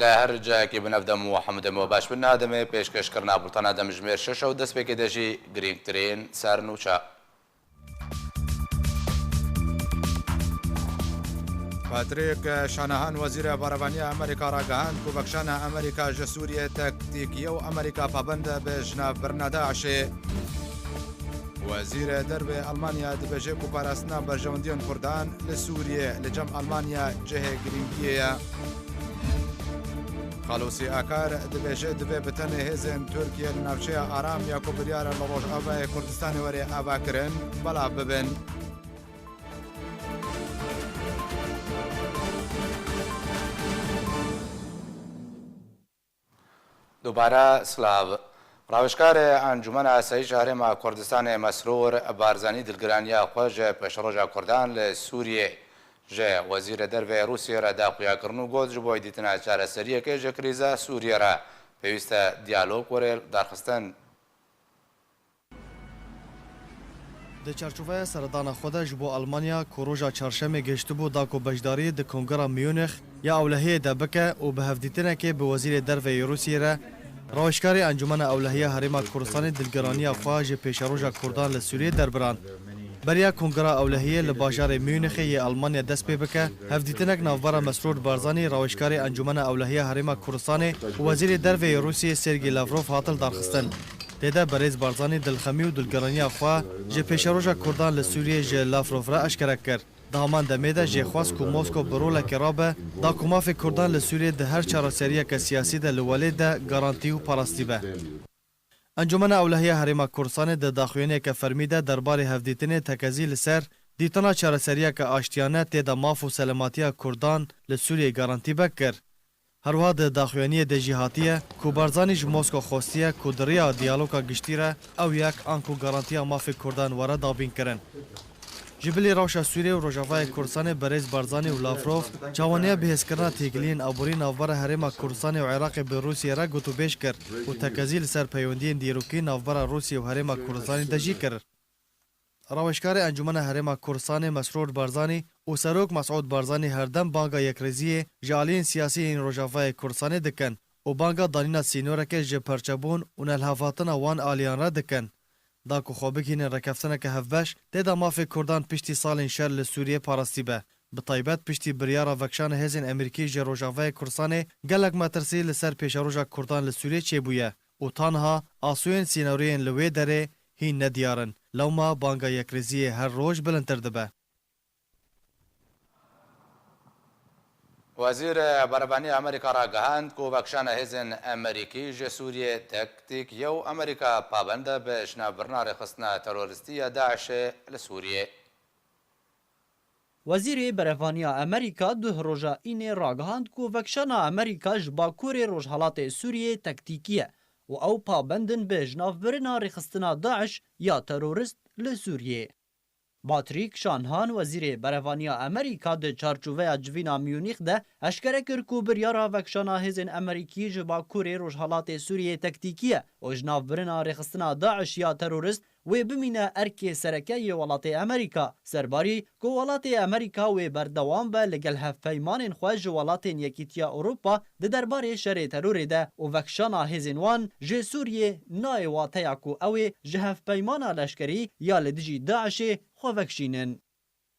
لە هەر جایەکی بنەفدەم و حەمدەمەوە باش بن نادەمێ پێشکەشکردنا بوتانە دەمژمێر 6 و دەستپێکی دەژی گرنگترین سارنوچە. پاتریک شانەهان وەزیرە بەڕێوەبەرانی ئەمریکا ڕاگەهاند و بەخشانە ئەمریکا ژە سووریە تەکتیکیە و ئەمریکا پابەندە بە ژناڤبردنە داعشێ. وەزیرە دەربێ ئەڵمانیا دەبێژێ و پاراستنا بەرژەوەندیان کوردان لە سووریە لەجەم ئەڵمانیا جەهێ گرنگیەیە. خەڵوسی ئاکار دەبێژێ دەبێ بتەنێ هێزن تورکیە لە ناوچەیە ئارام یاکۆ بریارە لە ڕۆژئاوای کوردستانی وەرێ ئاواکردن بەڵاو ببن. دووبارە سلااو ڕاوشکارێ ئەنجومەنە ئاسایی هەرێما کوردستانی مەسرور بارزانی دڵگرانیا خۆژە پێشڕۆژە کوردان لە سووریێ ژێ وەزیرە دەربێ رووسیێرە داخویاکردن و گۆت ji بۆی دیتنا چارەسەریەکە ژە کریزە سووریێرە پێویستە دیالۆگ وەرێ دارخستن. د چارچوبه سردان خودش بو آلمانیا کوروژا چهارشنبه گشتبو داکو بجداری د کنگره میونخ یا اولهیه دبکه و به هفدیتنه که به وزیر دروی روسیه را راوشکاری انجمن اولهیه هریما کوردستان دلگرانی خواج پیشروژا کردان لسوریه دربران بریا کنگره اولهیه لباجار میونخ یا آلمانیا دست پی بکه هفدیتنک نوبر مسرور بارزانی راوشکاری انجمن اولهیه هریما کوردستان وزیر دروی روسیه سرگی لاوروف هاتل دارخستن. تیدا بریز بارزانی دلخمی و دلگرانی خوا جه پیشروژا کردان لسوریه جه لاوروف را اشکره کرد. دهمان دمیده جه خواست که موسکو برول کرابه دا کماف کردان لسوریه ده هر چارەسەریە که سیاسی ده لولی ده گارانتی و پاراستی به. انجمن اولهیه هریما کوردستان ده داخوینه که فرمیده درباره هفدیتن تکزی لسر دیتنا چارەسەریە که آشتیانه تیدا ماف و سلامتی کردان لسوریه گارانتی بکر. هروها د داخوانی د جهاتیه کو بارزانی ج موسکو خوستیه کو دریا دیالوگا گشتیره او یک آنکو گارانتیا مافی کردان وره دابین کرن. جبلی روشا سوریه و روژاوای کردستان بریز بارزانی و لاوروف چاوانیه بهز کرنا تیگلین اوبوری نوبر هرما کردستان و عراق به روسیه را گوتو بیش کرد و تکزیل سر پیوندین دیروکی نوبر روسیه و هرما کردستان دجی کرد. راوشکار انجمن هرما کردستان مسرور بارزانی و سروک مسعود بارزانی هر دم بانگا یکریزی جالین سیاسی این روژاوای کردستان دکن و بانگا دانینا سینورکه جه پرچبون و نلحافاتن وان آلیان را دکن. دا کو خوابکین رکفتنه که هفبش تیدا مافی کردان پشتی سالین شر لسوریه پارستی به. بطایبت پشتی بریارا وکشان هزین امریکی جه روژاوای کردستان گلک مترسی لسر پیش روژا کردان لسوریه چه بویه و تانها آسوین سینورین لوی داره هین ندیارن. لوما بانگا یکریزی هر روز بلندتر دبه. وزیر بەڕێوەبەرانی ئەمریکا ڕاگەهاند و بەخشانە هێزن ئەمریکی ژە سووریێ تەکتیکیە و ئەمریکا پابەندە بە ژناڤبردنا ڕێخستنە تەرۆریستیە داعشێ لە سووریێ. وزیر بەڕێوەبەرانی ئەمریکا دو ڕۆژە ئینێ ڕاگەهاند و بەخشانە ئەمریکا ژ باکوورێ ڕۆژهەڵاتێ سووریێ تەکتیکیە و ئەو پابەندن بە ژناڤبردنا ڕێخستنە داعش یا تەرۆریست لە سووریێ. باتریک شانهان وزیر بەڕێوەبەرانی ئەمریکا د چارچوبەیە جڤینا میونیخ ده ئەشکەرە کرد و بریارا vekşana hêzên Emerîkî ji bakurê rojhilatê Sûriyê tektikî û ji navbirina rêxistina Daeş ya terorist wê bimîne erkê serekeyê welatê Emerîka. Serbarî ku welatê Emerîka wê berdewam be li gel hevpeymanên xwe ji welatên Yekîtiya Ewropa di derbarê şerê terorê de û vekşana hêzên wan ji Sûriyê nayê wateya ku ew ê ji hevpeymana leşkerî ya li dijî Daişê xwe vekşînin.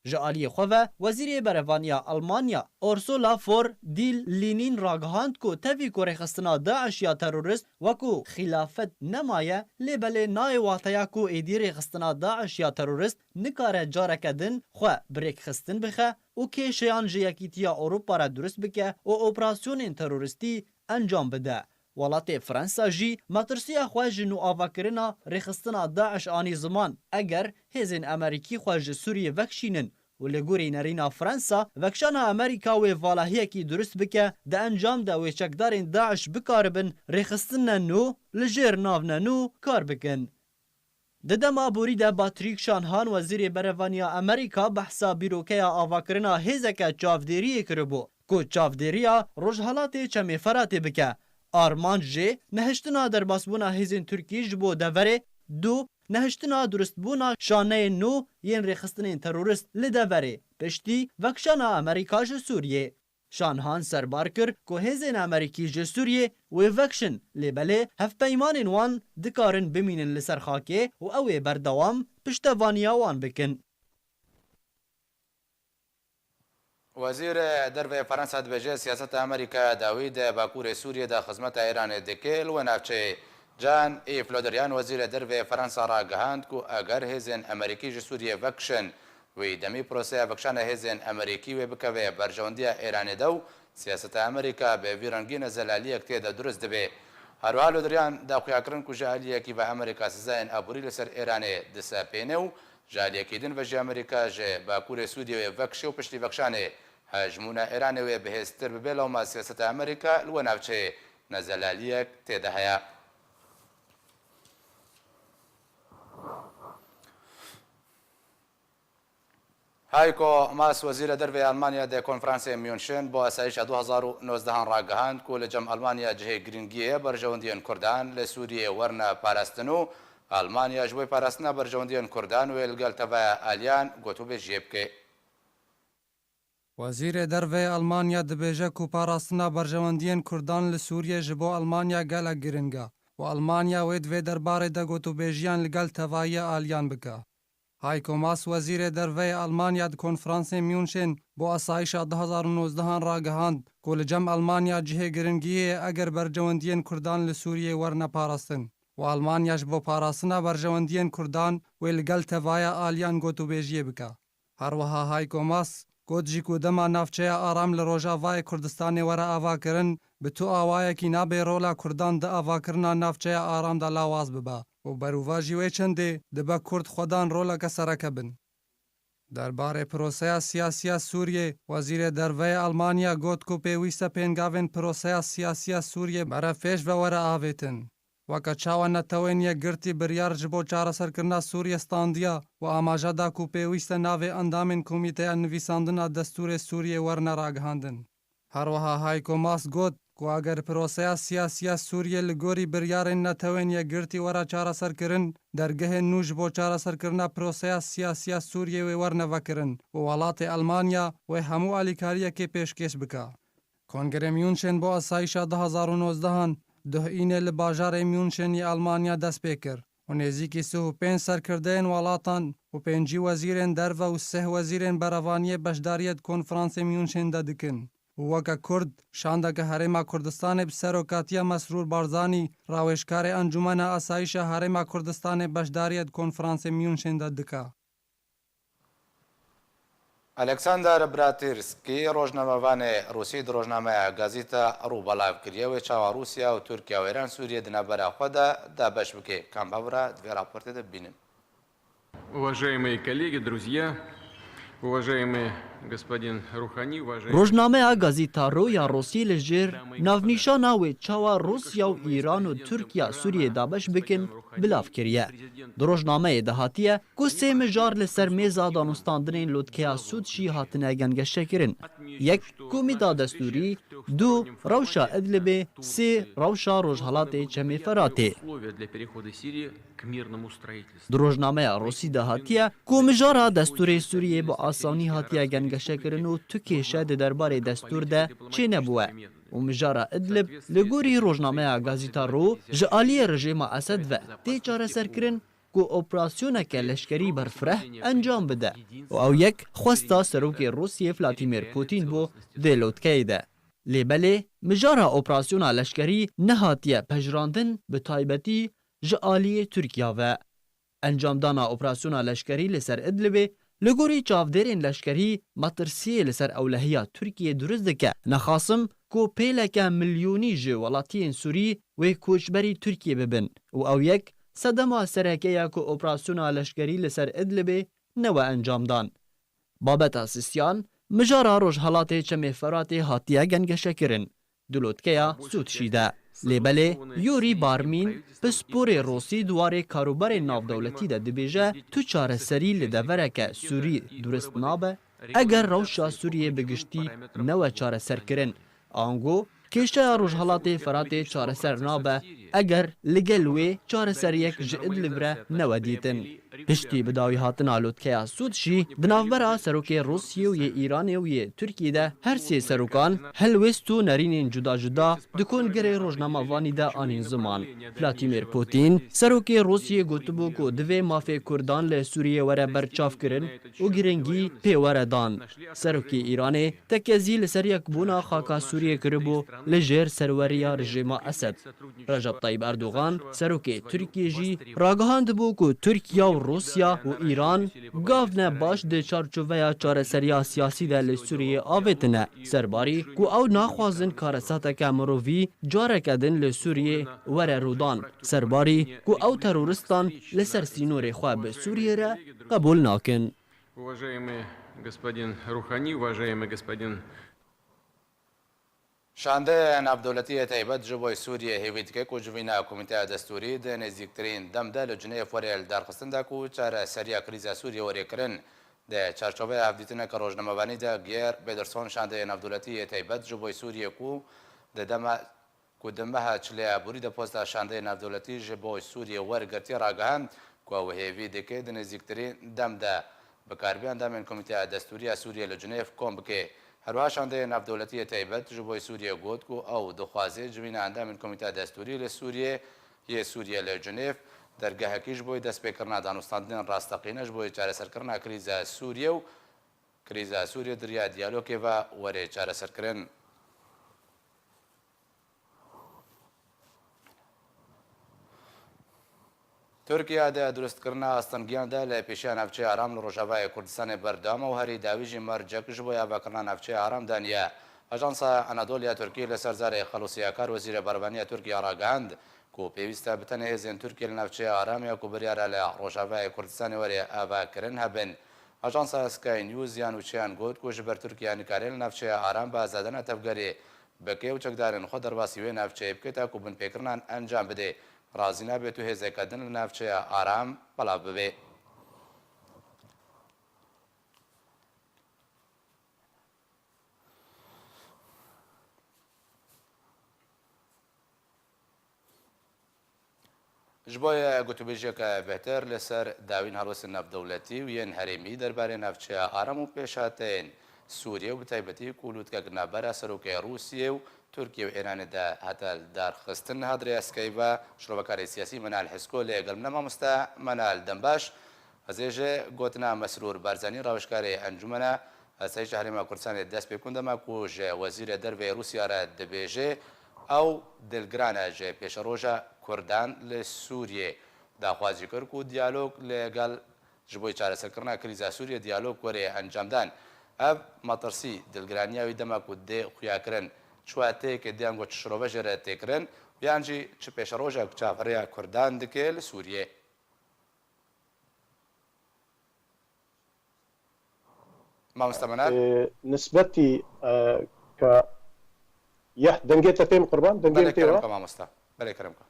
Ji aliyê xwe ve Wezîrê Berevaniya Almanya Ursula von der Leyen ragihand ku tevî ku rêxistina Daeş ya terorist wekû xilafet nemaye lêbelê nayê wateya ku êdî rêxistina Daeş ya terorist nikare careke din xwe birêkxistin bixe û kêşeyan ji Yekîtiya Ewropa re durist bike û operasyonên teroristî encam bide. Welatê Fransa jî metirsiya xwe ji nûavakirina rêxistina Daeş anî ziman eger hêzên Emerîkî xwe ji Sûriyê vekşînin û li gorî nêrîna Fransa vekşana Emerîka wê valahiyekî durist bike di encam de wê çekdarên Daeş bikaribin rêxistinên nû li jêr navne nû kar bikin. Di dema borî de Batrik Şanhan Wezîrê Berevaniya Emerîka behsa bîrokeya avakirina hêzeke çavdêriyê kiribû ku çavdêriya rojhilatê çemêferatê bike. Armanc jê nehiştina derbasbûna hêzên Tirkî ji bo deverê du nehiştina duristbûna şaneyên nû yên rêxistinên terorist li deverê piştî vekşana Emerîka ji Sûriyê. شانهان سربار کر که هێزên ئەمریکی ji Sûriyê wê vekşin lêbelê hevpeymanên wan dikarin bimînin li ser xakê û ew ê berdewam piştevaniya wan bikin. وزیر دەربێ فەرەنسا دبێژێ سیاسەتە ئەمریکا داوی دە باکوورê Sûriyêda xizmeta Îranê dike li we navçeyê Can Yves Le Drian wezîrê dervê Ferensa ragihand ku eger hêzên Emerîkî ji Sûriyê vekşin wî demî proseya vekşana hêzên Emerîkî wê bikeve berjewendiya Îranê de û siyaseta Emerîka bi vî rengîna zelaliyek têde durist dibe. Herwiha Le Drian daxuyakirin ku ji aliyekî ve Emerîka sizayên aborî li ser Îranê disepêne û ji aliyekî din ve ji Emerîka ji bakurê Sûriyê wê vekşî û piştî vekşanê hejmûna Îranê wê bihêztir bibe lawma siyaseta Emerîka li we navçeyê nezelaliyek têde heye. هایکو ماس وزیر دەربێ ئەلمانیا دە کۆنفرانسê میونشن بۆ ئەسایشە 2019 ڕاگەهاند و لە جەم ئەلمانیا جهێ گرنگیە بەرژەوەندیان کوردان لە سووریێ وەرنە پاراستن و ئەلمانیا ji بۆی پاراستنا بەرژەوەندیان کوردان وێ لەگەڵ تەڤایە ئالیان گوتوبێ ژێ بکێ. وەزیرê dervê Almanya dibêje ku parastina berjewendiyên Kurdan li Sûriyê ji bo Almanya gelek giring e û Almanya wê di vê derbarê de gotûbêjiyan li gel tevahiyê aliyan bike. Heiko Maas wezîrê dervê Almanya di konferansê München bo asayişa 2019 ragihand ku li cem Almanya cihê giringiyê eger berjewendiyên Kurdan li Sûriyê werne parastin û Almanya ji bo parastina berjewendiyên Kurdan wê li gel tevahiyê aliyan gotûbêjiyê bike. Her wiha Heiko Maas got jî ku dema navçeya aram li Rojavayê Kurdistanê were avakirin bi tu awayekî nabe rola Kurdan di avakirina navçeya aram da lawaz bibe û berûva jî wê çendê dibe Kurd xwedan roleke sereke bin. Derbarê proseya siyasiya Sûriyê, wezîrê derveyê Almanya got ku pêwîst e pêngavên proseya siyasiya Sûriyê berefpêş ve were avêtin. Weke çawa netewên yekgirtî biryar ji bo çareserkirina Sûriyê standiya û amaja da ku pêwîst e navê endamên Komîteya Nivîsandina Destûrê Sûriyê werne ragihandin. Her wiha Heiko Maas got ku eger proseya siyasiya Sûriyê li gorî biryarên netewên yekgirtî were çareserkirin, dergehên nû ji bo çareserkirina proseya siyasiya Sûriyê wê wernevekirin û welatê Almanya wê hemû alîkariyekê pêşkêş bike. Kongerê München bo asayişa 2019 duhînê li bajarê Münşenî Almanya dest pê kir û nêzîkî 35 serkirdeyên welatan û 5 wezîrên derve û 3 wezîrên berevaniyê beşdariyê di konferansê München de dikin. û weke Kurd, şandeke Herêma Kurdistanê bi serokatiya Mesrûr Barzanî, rawêjkarê Encûmena Asayişa Herêma Kurdistanê beşdariyê di konferansê München de dike. Alexander Bratirski rojnamevanê Rûsî di rojnameya Gazîta Rû belav kiriye wê çawa Rûsya û Tirkiye û Îran Sûriyê di navbera xwe de dabeş bike. Kambavra di vê raportê de bibînin. Уважаемые коллеги, друзья, уважаемый господин Рухани, уважаемый... Rojnameya Gazîta Rû ya Rûsî li jêr navnîşana wê çawa Rûsya û Îran û Tirkiya Sûriyê dabeş bikin bilav kiriye. Di rojnameyê de hatiye ku sê mijar li ser mêza danûstandinên lotkeya Sûd jî hatine gengeşekirin. Yek Komîta Destûrî, du rewşa Idlibê, sê rewşa Rojhilatê Çemê Feratê. Di rojnameya Rûsî de hatiye ku mijara Destûrê Sûriyê bi asanî hatiye gengeşekirin û tu kêşe di derbarê destûr de çê nebûye. û mijara Idlib li gorî rojnameya Gazîta Rû ji aliyê rejîma Esed ve tê çareserkirin ku operasyoneke leşkerî berfireh encam bide û ew yek xwesta serokê Rûsyê Vladimir Putin bû dê lotkeyê de. Lêbelê mijara operasyona leşkerî nehatiye pejrandin bi taybetî ji aliyê Tirkiya ve. Encamdana operasyona leşkerî li ser Idlibê li gorî çavdêrên leşkerî metirsiyê li ser ewlehiya Tirkiyê durist dike. Nexasim ku pêleke milyonî ji welatiyên Sûrî wê koçberî Tirkiye bibin û ew yek sedema serekeya ku operasyona leşkerî li ser Idlibê newe encamdan. Babeta Sisyan, mijara Rojhilatê Çemê Feratê hatiye gengeşekirin. Di lotkeya Sûd jî de. Lêbelê Yurî Barmîn, pisporê Rûsî duwarê karûbarên navdewletî de dibêje tu çareserî li devereke Sûrî durist nabe eger rewşa Sûriyê bi giştî newe çareserkirin. Ango kêşeya Rojhilatê Feratê çareser nabe eger li gel wê çareseriyek ji Idlib re newe dîtin. پشتی بداوی هاتنا لوتکیا سودشی دنافبرا سروکی روسیه و یه ایران و یه ترکیه ده هر سی سروکان هلوست و نرینین جدا جدا دکون گره روزنامه وانی ده آنین زمان ولادیمیر پوتین سروکی روسیه گوتبو کو دوی مافی کردان ل سوریه وره برچاف کرن و گرنگی پی وره دان سروکی ایران تکزی لسر یک بونا خاکا سوریه کربو لجر سروریا رژیم اسد رجب طیب اردوغان سروکی ترکیه جی راگهاند بو کو ترکیه و روسیا و ایران گاونه باش د چارچوبه چارەسەریya سیاسی de li Sûriyê avêtine serbarî ku ew naxwazin karesateke mirovî careke din li Sûriyê were rûdan serbarî ku ew terûristan li ser sînorê xwe bi Sûriyê re qebûl nakin. Уважаемый господин Рухани, уважаемый господин شانده نافدولتی تایبەت ji bo Sûriyê hêvî dike ku civîna Komîteya Destûrî di nêzîktirîn dem de li Cinêv werê li darxistin da ku çareseriya krîza Sûriyê werêkirin de çarçobeya hevdîtineka rojnamevanî de Geir Pederson şandeyê navdewletiyê taybet ji bo Sûriyê ku di meha çilêya borî de posta şandeyê navdewletî ji bo Sûriyê wergirtiye ragihand ku ew hêvî dike di nêzîktirîn dem de bikarbiyan demên Komîteya Destûrî ya Sûriyê li Cinêv kom bike. هەروەها شاندەیە نافدەوڵەتیە تایبەت ji bo Sûriyê got ku ew dixwaze civîna endamên Komîteya Destûrî li Sûriyê yê Sûriye li Cinêv dergehekî ji bo destpêkirina danûstandinên rastaqîne ji bo çareserkirina krîza Sûriye û krîza Sûriye diriya diyalogê ve werê çareserkirin. Tirkiye de durustkirina astangiyan de li pêşiya navçeya aram li Rojavayê Kurdistanê berdewam û herî dawî jî mercek ji bo yavekirina navçeya aram daniye. Ajansa Anadoluya Tirkiye li ser zarê xelûsiyakar Wezîrê Berevaniya Tirkiye ragihand ku pêwîst e bi tenê hêzên Tirkiye li navçeya aramiya ku biryara li Rojavayê Kurdistanê werê avekirin hebin. Ajansa Sky News yan wçiyan got ku ji ber Tirkiye nikarên li navçeya aram bi azadina tevgerê bike û çekdarên xwe derbasî wê navçeyê bikete ku binpêkirinan encam bide. رازی نبێت و هێزەکردن لە ناوچەیە ئارام بەڵاو ببێ. ji bo gotûbêjiyeke bêhter li ser dawîn helwestên navdewletî û yên herêmî derbarê navçeya aram û pêşhateyên Sûriye û bi taybetî ku lûtkekirina bera serokê Rûsiyê û Türkiye û Îranê de heta darxistin hadrê eskey ve şrovekarê siyasî Menal Hisko lê gelmine mamoste Menal Dembaş ez ê ji gotina Mesrûr Barzanî rawişkarê encûmena Heseyî Şehrêma Kurdistanê dest pêkûn dema ku ji Wezîrê Dervê Rûsya re dibêje ew dilgiran e ji pêşeroja Kurdan li Sûriyê daxwazî kir ku diyalog lêgel ji bo çareserkirina krîza Sûriyê diyalog werê encamdan ev matirsî dilgiraniya wî dema ku dê xuyakirin çwateyekê diyan got şirovejê re têkirin yan jî çi pêşerojek çavheriya Kurdan dike li Sûriyê. Mamoste Menal nisbetî ka yeh dengê te pêm qurban dengê te wa mamoste belê kirim ka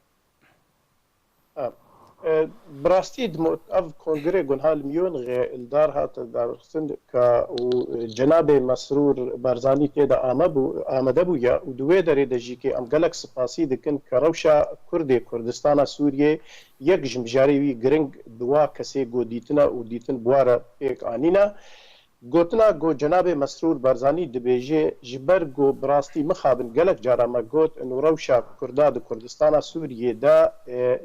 براستی اف کنگره گنهال میون غیلدار هات درخستن که جناب مسرور برزانی که دا آمده بو یا و دوی داره دجی که ام گلک سپاسی دکن که روشا کرد کردستان سوریه یک جمجاری وی گرنگ دوا کسی گو دیتنا و دیتن بواره پیک آنینا گوتنا گو جناب مسرور برزانی دبیجه جبر گو براستی مخابن گلک جارا ما گوت انو روشا کردا د کردستان سوریه دا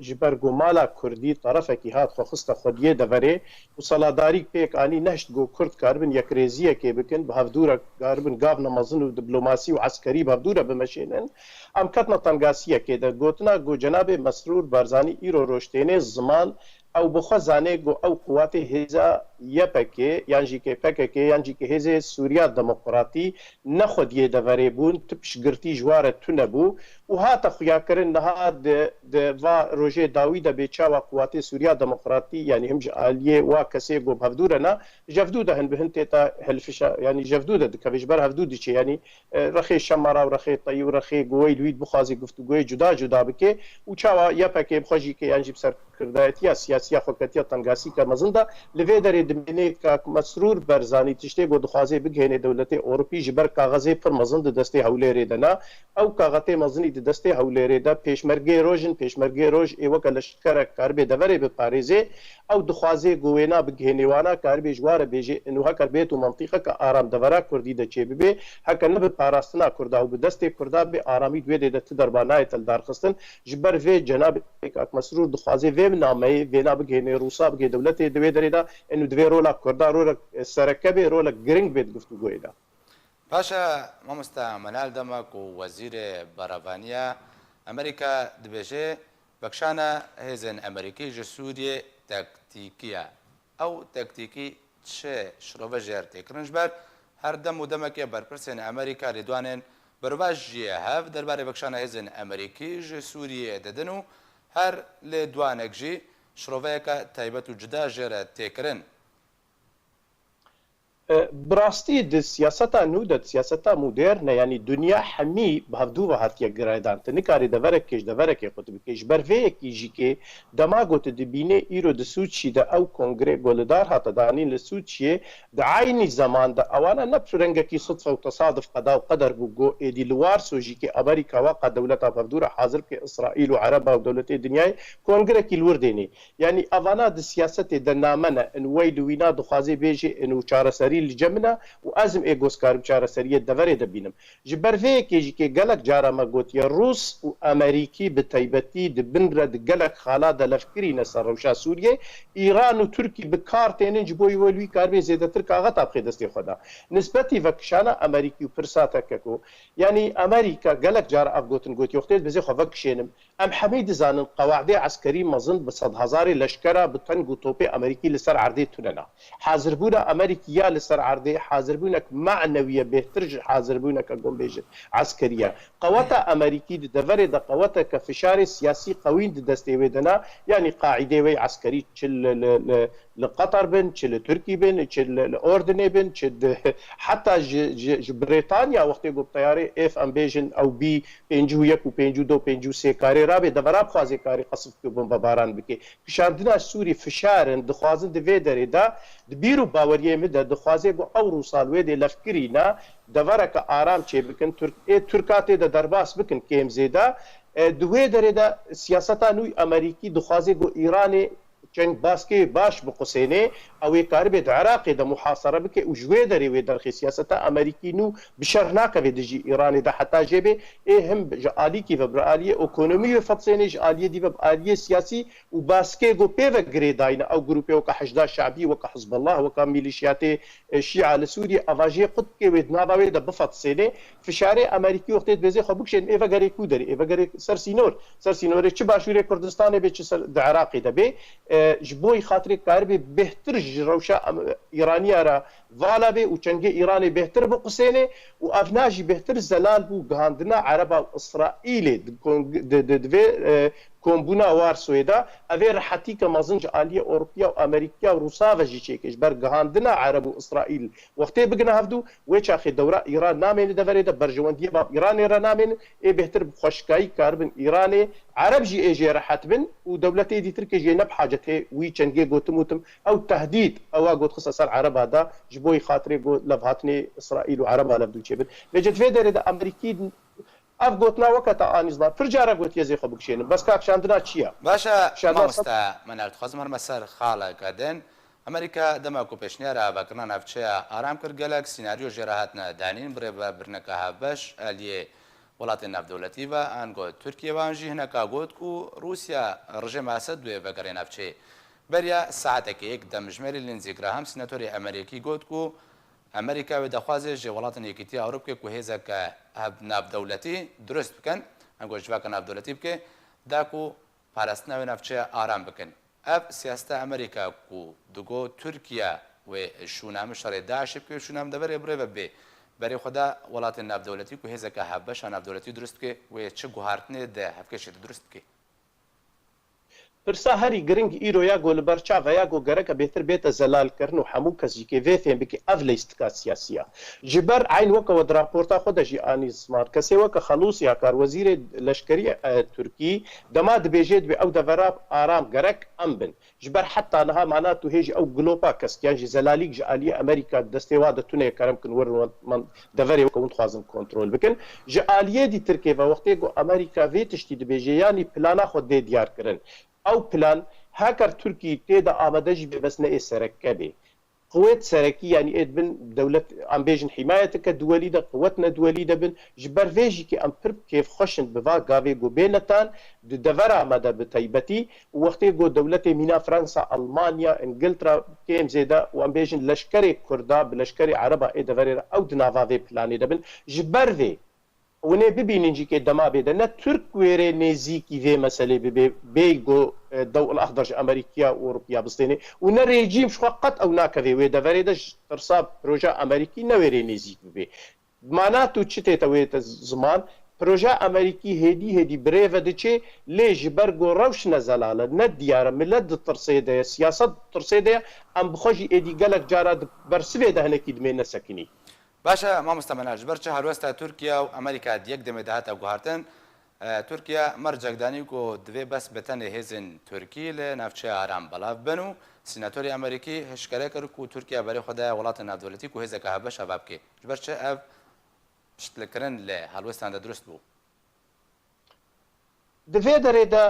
جبر گو مالا کردی طرفه کی هات خو خسته خودیه دوره و صلاداری پیک انی نشت گو کرد کاربن یک ریزیه کی بکن به هفدور کاربن گاو نمازن و دیپلماسی و عسکری به هفدور بمشینن ام کتنا تنگاسیه کی دا گوتنا گو جناب مسرور برزانی ایرو روشتینه زمان او بخوازانه گو او قوات هزا یپکه یعنی که پکه یعنی که هزا سوریا دموکراتی نخودیه دوره بون تپشگرتی جواره تونبو و هاتا خویا کرن نها د و روژه داوید بیچا و قوات سوریا دموکراتی یعنی همج عالیه و کسی گو بهدورنا جفدوده هن بهن تیتا هلفشا یعنی جفدوده دکویج بر هفدودی چه یعنی رخی شمارا و رخی طی و رخی گوی لوید بخوازی گفتگوی جدا جدا بکه و چاوا یپکه بخوجی که یعنی بسر کردایتی سیاسی خوکتی تنگاسی که مزنده لوی داره دمێنێ کاک مەسرور بەرزانی تشتێک بۆ دخوازێ بگهێنێ دەولەتی ئۆروپی ji ber kaxezê pir mezin di destê hewlêrê de ne ew kaxetê mezinî di destê hewlêrê de pêşmergê rojin pêşmergê roj ê weke leşkerek karibê deverê biparêzê ew dixwazê guwêna bigihênêwana karibê ji ware bêjê û heker bêt û mantiqeka aram devera Kurdî de çêbibe heke ne bi parastina Kurda û bi destê Kurda bê aramî duêdê de ti derba nayê teldarxistin ji ber vê cenabê kak Mesrûr dixwazê vê nameyê vêna bigihênê Rûsa bigê dewletê di wê derê de û divê rola Kurda rolek serekebê rolek giring bê di guftûgoyê de. پاشا مامۆستا مەنال دەمەک و وەزیرێ بەڕەڤانیا ئەمریکا دەبێژێ بەکشانە هێزن ئەمریکی ji Sûriyê تەکتیکیە ئەو تەکتیکی çi şirove jêr têkirin ji ber her dem û demekê berpirsên Amerîka lêdwanên birvaş jî hev derbarê bexşana hêzên Amerîkî ji Sûriyê didin û her lêdwanek jî şiroveyeka taybet û cida jê re têkirin. براستی د سیاستا نو د سیاستا مدرن یعنی دنیا همی بهدو و هاتیه گرایدان تنکاری د ورکش د ورکه قطب کش بروی کی جی کی دما گوت د بینه ایرو د سوچی د او کنگره گولدار هات دانی ل سوچی د عین زمان د اوانا نفس رنگ کی صدفه و تصادف قضا و قدر بو گو ادی لوار سوجی کی امریکا واقع دولت بهدور حاضر کی اسرائیل و عرب و دولت دنیای کنگره کی لور دینی یعنی اوانا د سیاست د نامنه ان وید وینا د خوازی بیجی انو چارسری لجمنا و ازم ایگوسکارم چارەسەریە دەڤەرێ دەبینم ji ber vê yekê gelek cara me gotiye Rûs û Amerîkî bi taybetî di bin re di gelek xala de levkirîne ser rewşa Sûriyê İran û Tirkî bi kar tênin ji bo wî karbê zêdetir kaxeta bixê destê xwe de nisbetî vekişana Amerîkî û pirsatek ku yanî Amerîka gelek cara ev gotin gotiye xtê bizê xwe vekişênim em hemî dizanin qewedê eskerî mezin bi sed hezarê leşkera bi teng û topê Amerîkî li ser erdê tunena hazırbûna Amerîkî ya li ser erdê hazırbûnek معنویه بهتر حاضربوونك قوم بيجن عسكريه قوات امريكي د دفري د قوات كفشار سياسي قوي د دستيودنا يعني قاعده وي عسكري لقطر بن تشل تركي بن تشل الاردن بن حتى بريطانيا وقت جو طياره اف ام بيجن او بي بينجو يك بينجو دو بينجو سي كاري رابي دبرا خوازي كاري قصف بمباران بكي فشاردنا سوري فشارن دخوازن د فيدري دا دبيرو باوريه مد دخوازي جو او روسال وي د لفكرينا دورك آرام چه بکن ترکات د درباس بکن کیم زیده دوی دره دا سیاستا نوی امریکی دخوازی گو ایران چنگ باسکه باش بقسینه او کاربه د عراق د محاصره بکه او جوی دره وی درخی سیاستا امریکی نو بشرناکه وی دجی ایران د حتی جبه هم جالی کی وبرالی اکونومی و فقسینه جالی دی وبرالی سیاسی او باسکه گو پیو گریداین او گروپ او حشد شعبی او حزب الله او ميليشيات شيعه لسوريا افاجي قد كي ودنابه د بفقسینه فشار امریکی وقت بزی خبکشن ایوا گری کو دری ایوا گری سرسینور چ باشوره کردستان به چ د عراق ده به جبوی خاطر کاربی بهتر روشا ایرانیه را والا به و چنگه ایرانی بهتر بقسینه و افناجی بهتر زلال بو گهاندنا عرب و اسرائیل کومبونا وارسویدا اوی راحتی که مازنج عالیه اروپیا و امریکا و روسا و جی چیکش برگهاندنا عرب و اسرائیل وقتی بگنه هفدو و چاخی دوره ایران نامین دوره ده برجواندیه با ایران را نامین ای بهتر بخشکایی کاربن ایرانی عرب جی ایجی راحت بن و دولتی دیتر که جی نب حاجته وی چنگه گوتموتم او تهدید او گوت خصوصا عرب هذا جبوی خاطری گو لفهاتنی اسرائیل و عرب لفدو چه بن وجد فیدر ده امریکی اف گوتنا وقت آنیزنا فرجاره گوت یزی خو بکشینم بس کاک شاندنا چیه باشا مامۆستا منال دخوازم هەرمە سەر خاڵە کەدەن ئەمریکا دەماک و پێشنیارە بەکردنا ناوچەیە ئارام کرد گەلک سیناریۆ ژێرە هاتنە دانین برێ بە برنەکە هەبەش ئەلیێ وڵاتی ناودەوڵەتی بە ئەنگۆت تورکیەوانژی هەنەکا گوت و رووسیا ڕژێمە ئەسەد دوێ بەگەڕێ ناوچەیە بەریا ساعتێکی یەک دەمژمێری لینزی گراهام سینەتۆری ئەمریکی گوت و ئەمریکا وێ دەخوازێ ژێ وڵاتن یەکیتی ئەوروپێک و هێزەکە ناودەوڵەتی دروست بکەن ئەنگۆ ژواکە ناودەوڵەتی بکێ داک و پاراستناوی ناوچەیە ئارام بکەن ئەف سیاستە ئەمریکا و دوگۆ تورکیا وێ شونامە شەڕێ داعشی بکە شونام دەبەرێ بڕێ بێ بەرێ خۆدا وڵاتی ناودەوڵەتی و هێزەکە هەبەشە ناودەوڵەتی دروست بکێ وێ چ گوهارتنێ دە هەفکەشێت دروست بکێ پرسا هەری گرنگ ئیرۆ یاگۆ لە بەرچاو یاگۆ گەرەکە بێتر بێتە زەلالکردن و هەموو کەسێکی vê فێن بکە ئەڤ لە ئیستکا سیاسیە ji ber عین وەکەوە دراپۆرتا خۆ دەژی ئانی زمان کەسێ وەکە خەلووسیا کاروەزیرê لەشکری تورکی دەما دەبێژێت بێ ئەو دەڤەرا ئارام گەرەک ئەم بن ji ber heta niha mana tu hêjî ew gilopa keskiyan jî zelalîk ji aliyê Amerîka destê wa ditune kerem kin werin deverê wekû hûn dixwazin kontrol bikin ji aliyê dî Tirkiye ve wextê ku Amerîka vê tiştî dibêje yanî plana xwe dê diyar kirin ew plan heker Tirkî têda amade jî bê bes neê sereke bê قوات سەرەکی یعنی ئێت بن دەولەت ئەم بێژن حیمایەتەکە دووەلی دە قوت نەدووەلی دەبن ji ber vêjîkê em pir kêfxweşin bi va gavê got bênetan di devera me de bi taybetî û wextê got dewletê mîna Fransa, Almanya, İngiltere kêm zêde û em bêjin leşkerê Kurda bi leşkerê Ereba ê deverê re ew di nava vê planê debin ji ber vê ونێ ببینین جیکێ دەما بێدە نە تورک وێرێ نێزیکی vê meselê bibe bê got Dew Axdar ji Amerîkaya û Ewropaya bistêne û ne rejîm ji xwe qet ew nakeve wê deverê de ji tirsa proje Amerîkî newêrê nêzik bibe mana tu çi tête wê te ziman proje Amerîkî hêdî hêdî birêve diçe lê ji ber got rewş ne zelal ne diyar e millet di tirsê de ye siyaset tirsê de ye em bixwe jî êdî gelek cara di bersivê de hinekî dimê nesekinî باشە مامۆستا مەنال ji ber çi helwesta Tirkiye û Amerîka diyek demê de hata guhartin Tirkiye mercekdanî ku divê bes bi tenê hêzên Tirkî li navçeya aram belav bin û sînatorê Amerîkî hişkare kir ku Tirkiye berê xwe de welatên navdewletî ku hêzeka hevbeş ava bike ji ber çi ev piştlikirin li helwestan de durist bû Di vê derê de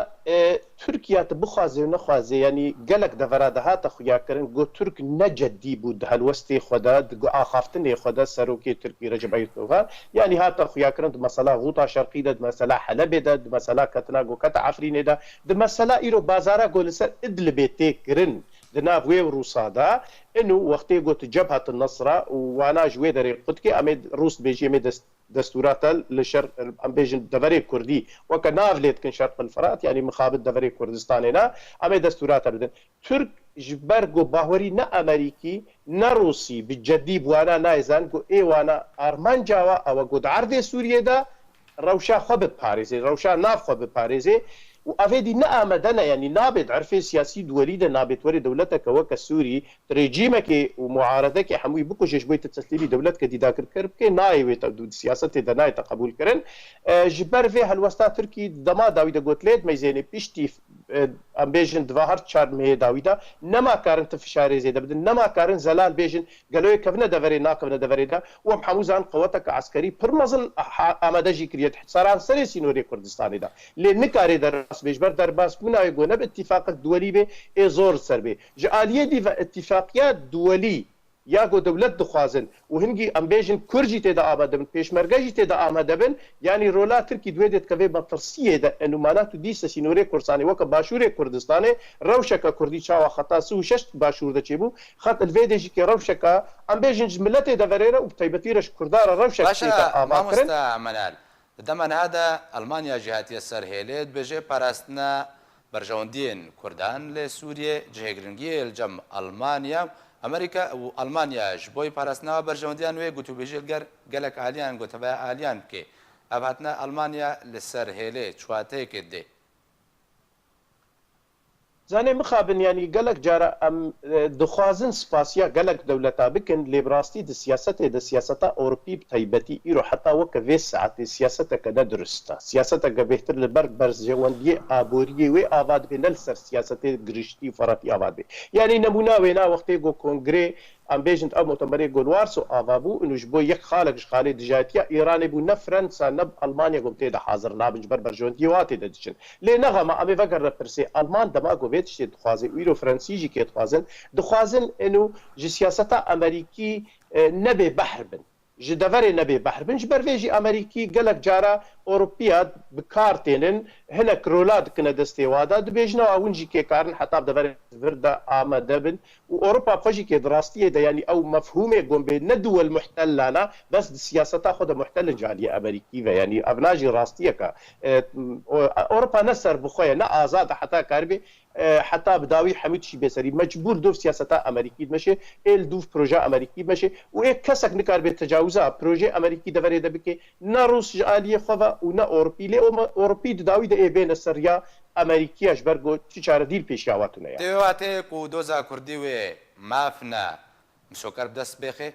Tirkiye tu bixwaze û nexwaze yanî gelek devera de hata xuyakirin got Türk ne ceddî bû di helwestê xwe de di axaftinê xwe de serokê Tirkî Recep Tayyip Erdogan yanî hata xuyakirin di mesela Ghûta Şerqî de di mesela Helebê de di mesela ketina goketa Efrînê de di mesela îro bazara got li ser Idlibê tê kirin di nav wê Rûsa de înû wextê got Cebhat Nesra û wana ji wê derê qutkê em ê Rûs dibêjî em ê دستورات لشرق ام بيجن دفري كردي وكناف ليتكن شرق الفرات يعني مخابط دفري كردستان هنا ام دستورات بدن ترك جبرغو باوري نا امريكي نا روسي بجدي بوانا نايزان جو اي وانا ارمان جاوا او قد عرض سوريا دا روشا خبط باريزي روشا ناف خبط باريزي وافيدي نامدنا يعني نابد عرفي سياسي دولي ده نابد وري دولتك وك سوري ريجيمك ومعارضك حموي بكو جشبوي تسليمي دولتك دي داكر كربك ناي وي سياسه ده ناي تقبل كرن جبر في هلوستا تركي دما داويد غوتليد ميزاني بيشتي ام بيجن دوهر چار مي داويدا نما كارن تفشاري زيد بدن نما كارن زلال بيجن قالوا كفنا دفري ناقبنا دفري ده ومحموزان قوتك عسكري برمزن امدجي كريت حصاران سري سينوري كردستان ده لنكاري در بيجبر درباس بونا يقول نب اتفاق دولي به ازور سربي جاليه دي اتفاقيات دولي ياغو دولت دخوازن وهنجي ام بيجن كرجي تدا ابدن بيشمرگجي تدا امدبن يعني رولا تركي دويدت كوي بطرسيه ده انه معناته دي سينوري كورساني وك باشوري كردستاني روشكا كردي چاوا خطا سو شش باشور ده چيبو خط الفيديجي كي روشكا ام بيجن ملت ده فريره وتيبتيرش كردار روشكا تدا اماكرن منال دەمان هادا ئەلمانیا جیهاتیە سەرهێلێت بێژێ پاراستنە بەرژەوەندیên کوردان لە سووریێ جێگرنگیە لەجەم ئەلمانیا ئەمریکا و ئەلمانیاش بۆی پاراستنەوە بەرژەوەندیان وێ گوتوبێژێ گەلک ئالیان گوتەبای ئالیان بکێ ئەڤ هاتنە ئەلمانیا لە سەرهێلێ چواتەیەکێت دێ زانێ مخابن ینی gelek cara em dixwazin spasiya gelek dewleta bikin lê bi rastî di siyasetê de siyaseta Ewropî bi taybetî îro heta weke vê saetê siyaseteke ne durist e siyaseteke bêhtir li ber berjewendiyê aboriyê wê ava dibe ne li ser siyasetê giriştî feratî ava dibe yanî nemûna wêna wextê got kongrê ام بيجنت او مؤتمري جولوارسو افابو انه جبو يك خالق خالي دجاتيا ايراني بو نه فرنسا نه المانيا قمتي ده حاضر نابج بر برجونتي واتي دجن لي نغما امي فكر برسي المان دما قوبيت شي دخوازي ويرو فرنسيجي كي دخوازن انه جي سياستا امريكي نبي بحر بن ji deverê nebê behr bin ji ber vê jî Amerîkî gelek cara Ewropiya bi kar tênin hinek rola dikine destê wa da dibêjina hûn jî kêkarin heta bi deverê vir de amade bin û Ewropa xwe jî kê di rastiyê de yanî ew mefhûmê gombê ne duwel muhtelana bes di siyaseta xwe de muhtelin caliyê Amerîkî ve yanî ev na jî rastiyeka Ewropa ne ser bi xwe ye ne azad e heta karibê حتى بداوي حميد شي بيسري مجبور دوف سياستا امريكي ماشي ال دوف بروجي امريكي ماشي و كسك نكار بتجاوزا بروجي امريكي دفري دبكي نا روس جاليه خوا آما و نه اوروپی لی اوروپی داوی ده بین سریا امریکیش برگو چی چاره دیل پیشاواتونه یا دیواته کو دوزا کردی و مافنا مسوکر دست بخه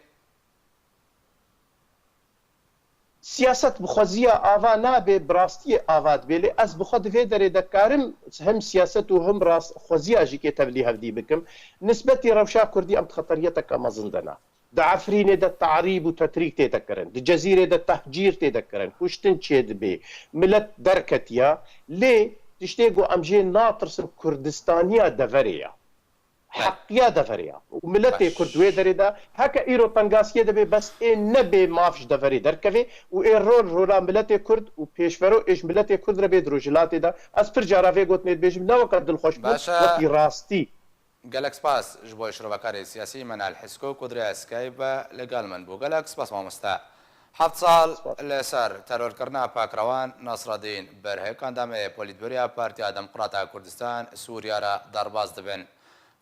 سیاست بخوازیه آوا نابه براستی آواد بیلی از بخواد وی داره دکارم هم سیاست و هم راست خوازیه جی که تبلیغ هفدی بکم نسبتی روشا کردی ام خطریتك اما زندنا د عفرینه د تعریب و تتریک تذكرن د جزیره د تهجیر تذكرن کشتن چید به ملت درکتیا لی تشتیگو امجی ناطرس کردستانیا دوریا حقيا دفريا وملتي كردوي دريدا هكا ايرو طنقاسيه دبي بس ان نبي مافش دفري دركفي وايرول رولا ملتي كرد وبيشفرو ايش ملتي كرد ربي دروجلاتي دا اسبر جارافي قوت نيت بيجم لا وقت الخوش وقت راستي قالك سباس جبوي شربكاري سياسي من الحسكو قدري سكايب لقال من بو قالك سباس ما مستا حفت سال لسر ترور کرنا پاکروان ناصر الدین برهک اندام پولیتبوریا پارتیا دموکراتا کردستان سوریا را درباز دبن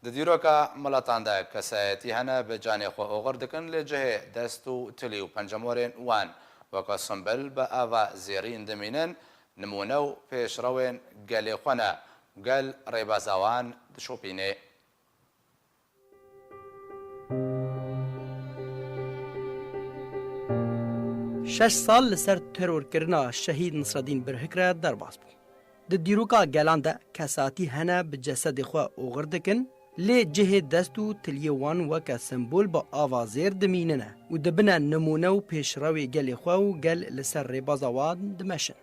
د دیروکا ملاتان ده کسایتی هنه به جانی خو اوغر دکن لجه دستو تلی و پنجمورین وان وکا سنبل به آوا زیرین دمینن نمونو پیش روین گلی خونه گل ریبازاوان دشوپینه 6 سال لسر ترورکرنا شهید نصرالدین برهک را درباز بو. د دیروکا گلان ده کساتی هنه به جسد خو اوغر دکن لی جه دستو تلیوان وکا سمبول با آوازیر دمیننه و دبنه نمونه و پیشروی گل خو و گل لسر ریبازاوان دمشن.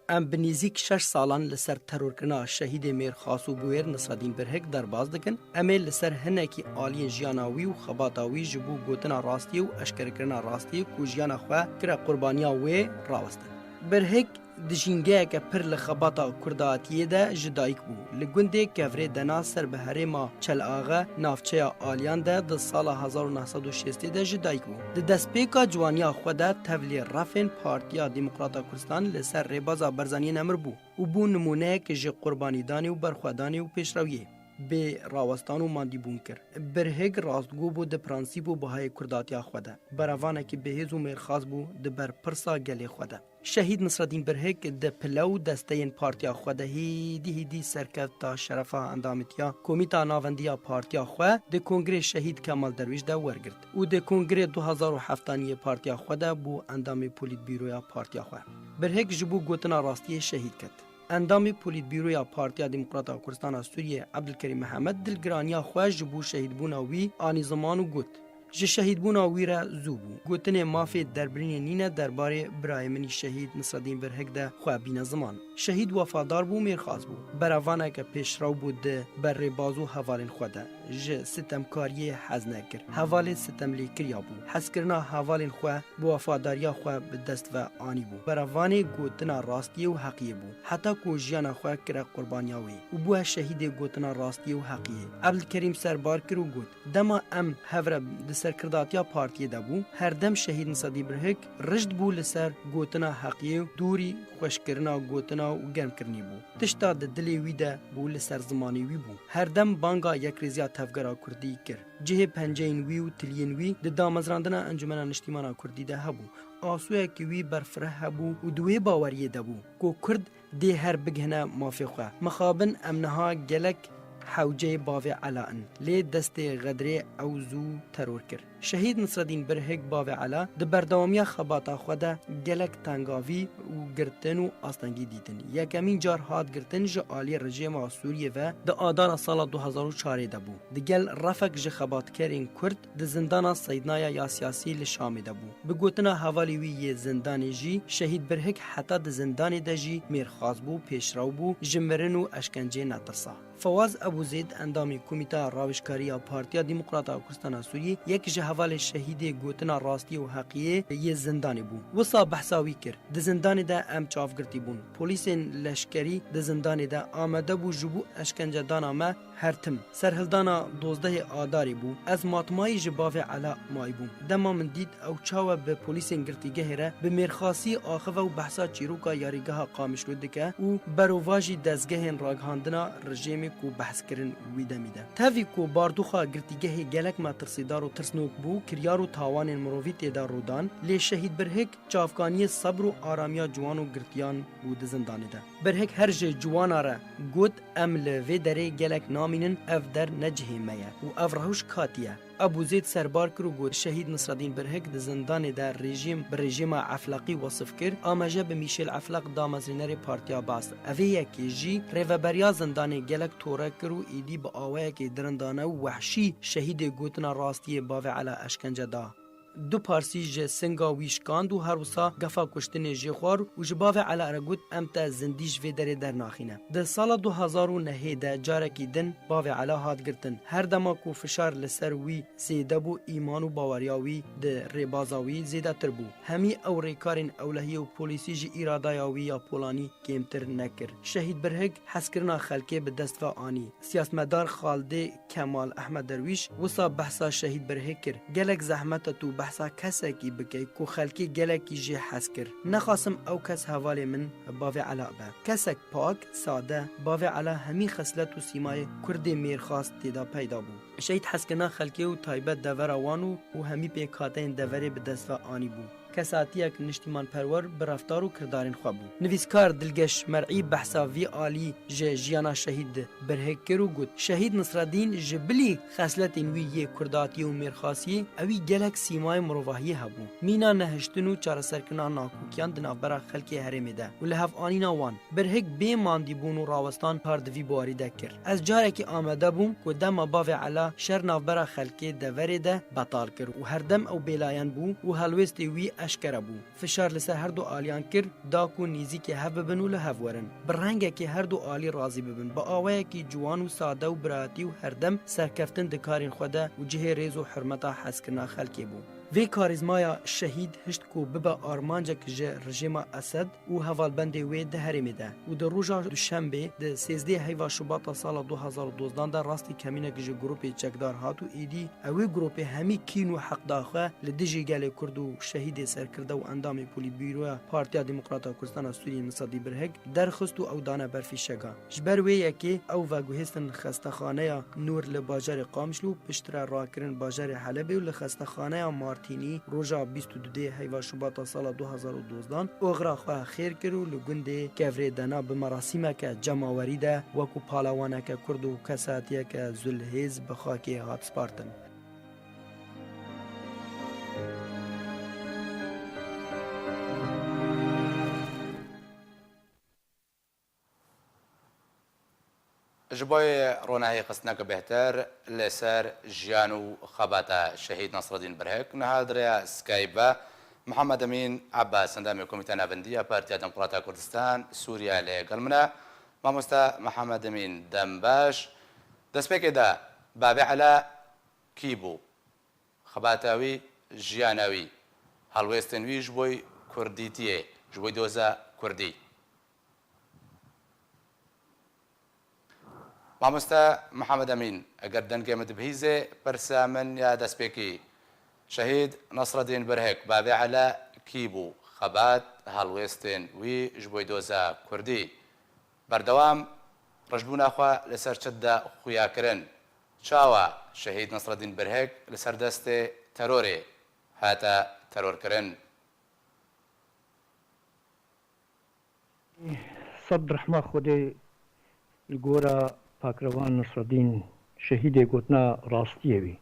ام بنیزیک 6 سالان لسر ترورکرنا شهید میرخاص و بویر نصرالدین برهک درباز دکن امیل لسر هنکی آلی جیاناوی و خباتاوی جبو گوتنا راستی و اشکرکرنا راستی کو جیانا خو کرا قربانیا وی راوستن. برهک دجینگه که پر لخباتا کرداتیه ده جدایک بو لگونده کفره دنا سر به هرما چل آغا نافچه آلیان ده د سال 1960 ده جدایک بو د دسپیکا جوانیا خوده تولی رفن پارتیا دموکراتا کردستان لسر ریبازا برزانی نمر بو و بو نمونه که جه قربانی دانی و برخوادانی و پیشرویه به راوستان و ماندی بون کر برهگ راستگو بو د پرانسیب و بهای کرداتیا خوده براوانه که بهز و میرخاص بو د بر پرسا گلی خوده شهید نصرالدین برهک د پلو دستین پارتیا خوده هیدی سرکت تا شرفا اندامتیا کمیتا ناوندیا پارتیا خو د کنگره شهید کمال درویش ده ورگرد و د کنگره 2007 پارتیا خوده بو اندام پولیت بیرویا پارتیا خو برهک جبو گوتنا راستی شهید کت اندام پولیت بیرویا پارتیا دموکراتا کردستان سوریه عبدالکریم محمد دلگرانیا خو جبو شهید بونا وی آنی زمان و گوت جه شهید بونا وی را زوبو گوتن مافی دربرین نینه درباره برایمنی شهید نصرالدین برهک ده خواه بین زمان شهید وفادار بو میرخاص بو براوانه که پیشرو بود ده بر بازو حوالین خوده جه ستمکاری حز نکر حوال ستم لیکریا بو حز کرنا حوالین خواه بو وفاداریا خواه به دست و آنی بو براوانه گوتنا راستی و حقیه بو حتی کو جیانا خواه کرا قربانیاوی و بو شهید گوتنا راستی و حقیه عبدالکریم سربار کرو گوت دما ام هفره سرکرداتیا پارتیه دبو هر دم شهید نصرالدین برهک رشد بو لسر گوتنا حقیه دوری خوشکرنا گوتنا و گرم کرنی بو تشتا د دلی وی ده بو لسر زمانی وی بو هر دم بانگا یک ریزیا تفگرا کردی کر جه پنجین وی و تلین وی د دامزراندنا انجمن نشتیمانا کردی ده هبو آسوه که وی برفره هبو و دوی باوریه دبو کو کرد ده هر بگهنه مافی خواه مخابن امنها گلک حوجه باوی علان لی دست غدری او زو ترور کر شهید نصرالدین برهک باوی علا د بردوامی خباتا خوده گلک تنگاوی و گرتن و آستنگی دیدن یکمین جار هات گرتن جه آلی رژیم سوریه و د آدان سال 2004 ده بو د گل رفک جه خبات کرین کرد د زندان سیدنایا یا سیاسی لشام ده بو بگوتنا حوالی وی زندان جی شهید برهک حتی د زندان ده جی میرخاص بو پیشرو بو جمرن و اشکنجه نترسا فواز ابو زید اندامی کمیتا راوشکاریا پارتیا دموکراتا کردستان سوریه یک جهوال شهید گوتنا راستی و حقیه یه زندانی بو وصا بحثاوی کر د زندان ده ام چافگرتی بون پلیس لشکری د زندان ده آمده بو جبو اشکنجه دانا ما هرتم سرهلدانا 12 آداری بو از ماتمای جباف علا مای بو دما من دید او چاوه به پلیس گرتیگه ره به مرخاصی آخوه و بحثا چیروکا یاریگاه قامشلو دکه و برواجی دزگه راگهاندنا رژیم میونی کو بحث کرن وی دمیده تاوی کو باردوخا گرتیگه گلک ما ترسیدار و ترسنوک بو کریار و تاوان مروی تیدا رودان لی شهید برهک چافکانی صبر و آرامیا جوان و گرتیان بود زندانه ده برهک هر جوان را گود امل و دره گلک نامینن اف در نجهه میا و اف رهوش کاتیه ابو زید سربار کرو گود شهید نصرالدین برهک د زندان در رژیم افلاقی وصف کرد آماجه به میشل افلاق دامزرینر پارتیا باست اوی یکی جی ریوبریا زندان گلک توره کرو ایدی با آوه که درندانه و وحشی شهید گوتنا راستی باوه علا اشکنجه دا دو پارسی جه سنگا ویشکاند و هر وسا گفا کشتن جه خوار و جباوه علا ارگوت امتا زندیش و دره در ناخینه ده سال 2009 ده جارکی دن باوه علا هاد گرتن هر دما کو فشار لسر وی زیده بو ایمان و باوریاوی ده ریبازاوی زیده تر بو همی او ریکارین اولهی و پولیسی جه ایرادایاوی یا پولانی کمتر نکر شهید برهک حسکرنا خلکه به دست و آنی سیاسمدار خالده کمال احمد درویش وسا بحثا شهید برهک کر گلک زحمت تو بحثا کسی کی بکی کو خلکی گلکی جه حس کر نخواستم او کس حواله من باوی علا با کسک پاک ساده باوی علا همی خصلت و سیمای کرد میرخواست تیدا پیدا بو شهید حسکرنا خلکی و تایبت دور آوانو و همی پیکاتین دوری به دست و آنی بو کساتیک نشتیمان پرور برفتار و کردارین خواب بو نویسکار دلگش مرعی بحثا وی آلی جیانا شهید برهک کرو گود شهید نصرالدین جبلی خصلت وی یه کرداتی و میرخاصی اوی گلک سیمای مروواهی هبو مینا نهشتن و چار سرکنا ناکوکیان دنافبرا خلکی هرمی ده و لحف آنینا وان برهک بی ماندی بون و راوستان پاردوی بواری دکر از جارکی آمده بوم که دم باوی علا شر نافبرا خلکی دوری ده بطال کر و هر دم او بیلاین بو و هلوست وی اشکره بو فشار لسر هر دو آلیان کر داکو نیزی که هف ببن و لحف ورن برهنگه که هر دو آلی راضی ببن با آوه که جوان و ساده و براتی و هر دم سرکفتن دکارین خوده و جه ریز و حرمتا حسکرنا خلکی بو وی کاریزمایا شهید هشت کو ببا آرمانجا که جه رژیم اسد و حوالبند وی ده هرمی ده و در روژا دوشنبه ده 13 هیوا شباط سال 2012 ده راستی کمینه که جه گروپ چکدار هاتو ایدی اوی گروپ همی کین و حق داخوه لدجی گل کردو شهید سرکرده و اندام پولی بیروه پارتیا دموکراتا کردستان سوریه نصرالدین برهک درخست و او دانه برفی شگا جبر وی یکی او و گوهستن خستخانه نور لباجر قامشلو پشتر راکرن باجر حلبه و لخستخانه مارتینی روژا 22 هیوا شباط سال 2012 اوغرا خواه خیر کرو لگنده کفره دنا به مراسمه که جماوری ده وکو پالاوانه که کرد و کساتیه که زلهیز بخاکی هات سپارتن جبوی رونایی قسنک بهتر لسر جیانو خباتا شهید نصرالدین برهک نهادریا سکایبا محمد امین عباس اندام کمیته نوندی پارتیا دموکراتا کردستان سوریا لگلمنا ماموستا محمد امین دمباش دسپیک دا بابی علا کیبو خباتاوی جیاناوی هلوستنوی جبوی کردیتیه جبوی دوزا کردی ماموستا محمد امین اگر دنگه مدبهیزه برسامن یا دسپیکی شهید نصرالدین برهک بابی علا کیبو خبات هلوستن وی جبوی دوزا کردی بردوام رجبون اخوا لسر چد خویا کرن چاوا شهید نصرالدین برهک لسر دست تروری هاتا ترور کرن صد رحمه خودی الگورا پاکروان نصرالدین شهید گوتنا راستیه بی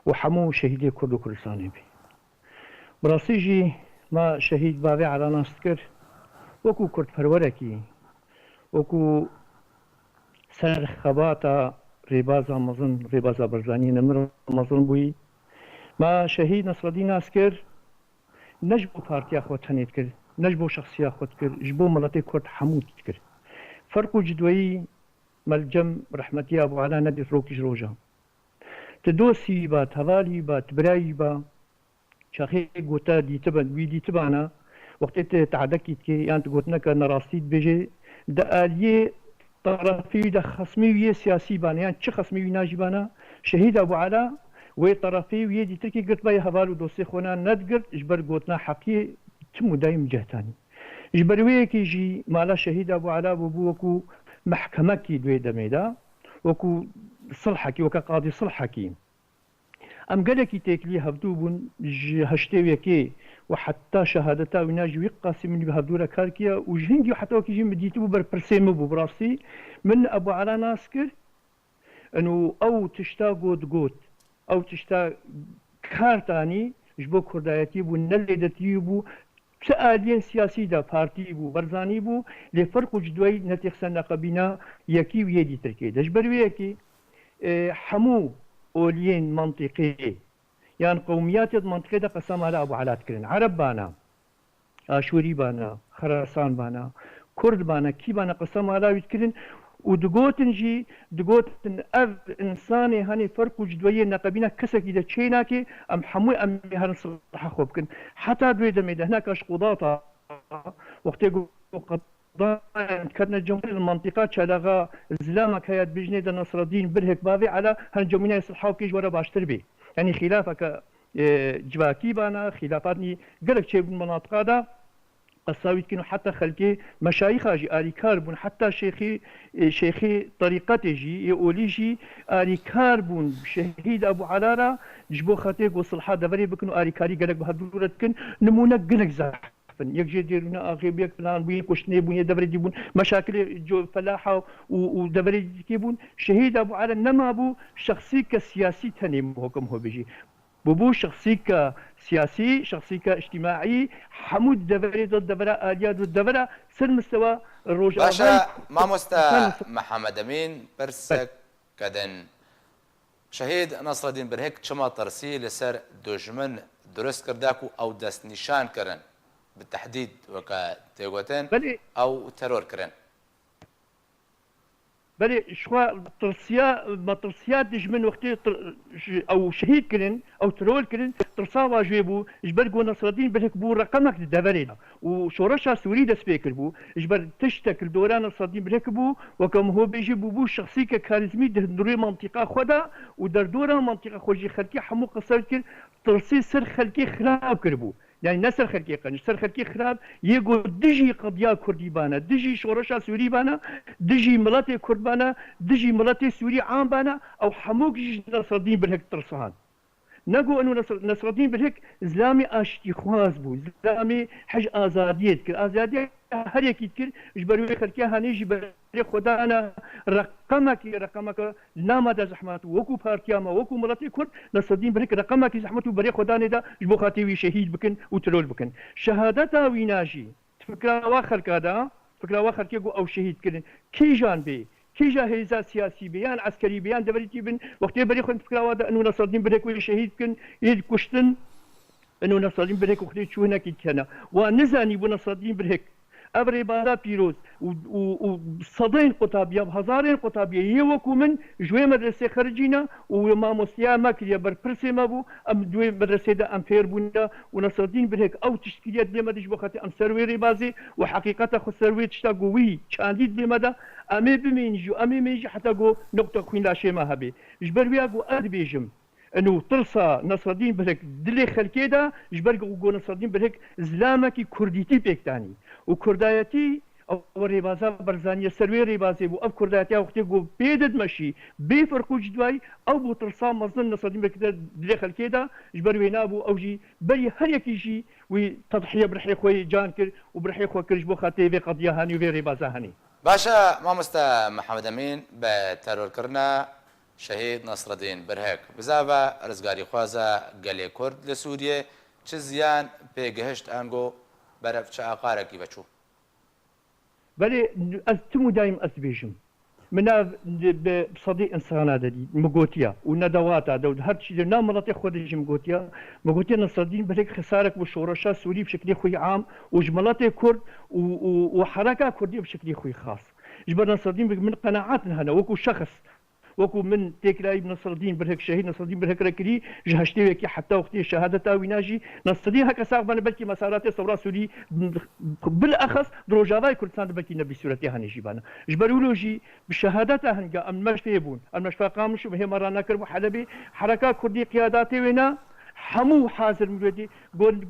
و همو شهید کرد و کردستانی بی براستی جی ما شهید باوی علا ناست کرد وکو کرد پرورکی وکو سر خباتا ریبازا مزن ریبازا برزانی نمر مزن بوی ما شهید نصرالدین ناست کرد نجبو پارتیا خود تنید کرد نجبو شخصیا خود کرد جبو ملتی کرد حمود کرد فرقو جدوی ملجم رحمتي أبو علا ندي روكيش روجا تدوسي با تغالي با تبراي با شاخي قوتا دي تبان ويدي تبانا وقت تعدكي كي يعني قوتنا كان راستي بيجي دا آلية طرفي دا خصمي سياسي بانا يعني چه خصمي ناجي بانا شهيد أبو علا وي طرفي ويدي تركي قلت باي هفالو دوسي خونا ندقرت اجبر قوتنا حقي تمو دايم جهتاني اجبر ويكي جي مالا شهيد أبو علا وبوكو محکمه کی دوی دمیده وەکو سڵحەکی وەکە قادی سڵحەکی ئەم گەلێکی تێکلی هەفتوو بوون هەشتێوێکێ و حتا شەهادەتا ویناژوی قاسی منی بە هەفتوورە کارکیە و ژنگی و حتاوەکیژی مدیت بوو بەرپرسێمە بوو بڕاستی من ئەبوو عەلا ناس کرد ئەنو ئەو تشتا گۆت ئەو تشتا کارتانی ji bo Kurdayetî bû nelêdetî bû çi aliyên siyasî de partî bû berzanî bû lê ferq û cidwayî netêxse neqebîna yekî û yêdî Tirkiye de ji ber wê yekî hemû oliyên mantiqê yan qewmiyatê mantiqê de qesam ala Ebu Ala dikirin Ereb bana Aşûrî bana Xerasan bana Kurd bana kî bana qesam ala wî dikirin û digotin jî digotin ev insanê henê ferq û cidwayê neqebîna kesekî de çê nake em hemû em herin silha xwe bikin heta duê demê de hineka ji qudata wextê ketine cemhuriyê mantiqa çalaxa zilamek heye dijnê de Nasreddîn birhek bavê ala hin cemhuriyê silha kê ji were baştir bê yanî xîlafeke civakî bana xîlafatî gelek çêbûn menatiqa da قساوي كانوا حتى خلقي مشايخ جي آريكار بون حتى شيخي طريقته جي يقولي جي آريكار بون شهيد أبو علارة جبو خاتيك وصلحة دفري بكنو آريكاري قالك بهدورة كن نمونا قنك زحفن يكجي ديرونا آخي بيك فلان بوين كشني بوين دفري ديبون مشاكل جو فلاحة ودفري كيبون شهيد أبو علارة نما بو شخصي كسياسي تاني محكم هو بيجي ببو شخصي كسياسي شخصي كاجتماعي حمود دفري ضد دفرة آليات ضد دفرة سر مستوى الروجا باشا مامۆستا محەممەد ئەمین پرسێک کەدەن شەهید نەسرەدین برهێک چما تەرسی لەسەر دوژمن دروست کرداک و ئەو دەست نیشانکردن بتەحدید وەکە تێگوتن ئەو تەرۆرکردن بلي شخوا ترسيات دجمن وقتي او شهيد كرن او ترول كرن ترسا واجبو جبر جو نصرالدين بلك بو رقمك دبرينا وشورشا سوري دس بيكر بو جبر تشتكل دوران نصرالدين بلك بو وكم هو بيجي بو شخصي كاريزمي دوري منطقه خدا ودر دوران منطقه خوجي خلقي حمو قصر كر ترسي سر خلقي خراب كربو يعني نسر خلقي قنش سر خلقي خراب يقول دجي قضية كردي بانا دجي شورشا سوري بانا دجي ملاتي كرد بانا دجي ملاتي سوري عام بانا او حموك نصرالدين بالهك ترسان نقول انه نصرالدين بالهك زلامي اشتي خواز بو زلامي حج ازاديت كر ازاديت هر يكي تكر جبروا خلقي هاني جبر خدا انا رقمك نما دا زحمات وكو بارتياما وكو ملاتي كرد نصرالدين بالهك رقمك زحمته بري خدا ندا جبو خاتي شهيد بكن وترول بكن شهادتها ويناجي فكره واخر كذا فكره واخر كيقو او شهيد كرن كي جان بي كي جاهزات سياسي بيان عسكري بيان دبرتي بن وقت بري خن فكره وادا انه نصرالدين بالهك شهيد كن يد كشتن انه نصرالدين بالهك وخدي شو هناك كان ونزاني بنصرالدين بالهك أبري بارا بيروز وصدين قطابية بهزارين قطابية يوكو من جوي مدرسة خرجينا وما مستيا ماكريا بربرسي مابو أم جوي مدرسة دا أم فير بونا ونصرالدين بالهيك أو تشكيليات بمدى جبو خاتي أم سروي ربازي وحقيقة خو سروي تشتا قوي شانديد بمدى أمي بمينجو أمي ميجي حتى قو نقطة خوين لا شيء ما هبي جبرويا قو أدبيجم انه ترسى نصرالدين بالهيك دلي خلكي دا جبرق وقو نصرالدين بالهيك زلامكي كرديتي بيكتاني وكردايتي او ريبازا برزانية سروي ريبازي بو اف كردايتي وقتي قو بيدد مشي بيفرقو جدواي او بو ترسى مظن نصرالدين بالهيك دلي خلكي دا جبروينا بو او جي بري هر يكي جي وتضحية برحي خوي جانكر وبرحي خوي كرجبو خاتي في قضية هاني وفي ريبازا هاني باشا مامۆستا محەممەد ئەمین بە تەرۆرکردنا شهيد نصر الدين برهك بزاف رزقاري خوازا قالي كرد لسوريا تشزيان بيجهشت انجو برف شاقاركي بچو بلي تمو دايم اسبيجم منا بصدي انسان هذا دي مغوتيا وندواتا دو هر شيء نامرتي خودي مغوتيا نصر الدين برهك خسارك وشورشا سوري بشكل خوي عام وجملاتي كرد وحركه كرديه بشكل خوي خاص جبر نصر الدين من قناعاتنا هنا وكو شخص وكو من تكراي نصر الدين برهك شهيد نصر الدين برهك ركري جهشتي وكي حتى وقتي شهادته ويناجي نصر الدين هكا ساقبنا بلكي مسارات ثوره سوري بالاخص دروجاواي كردستان بلكي نبي سورتي هنجي بانا جبرولوجي بشهادته هنقا المشفى يبون المشفى قامش وهي مرانا كربو حلبي حركات كردي قياداتي وينا هەموو حاضر مرێدی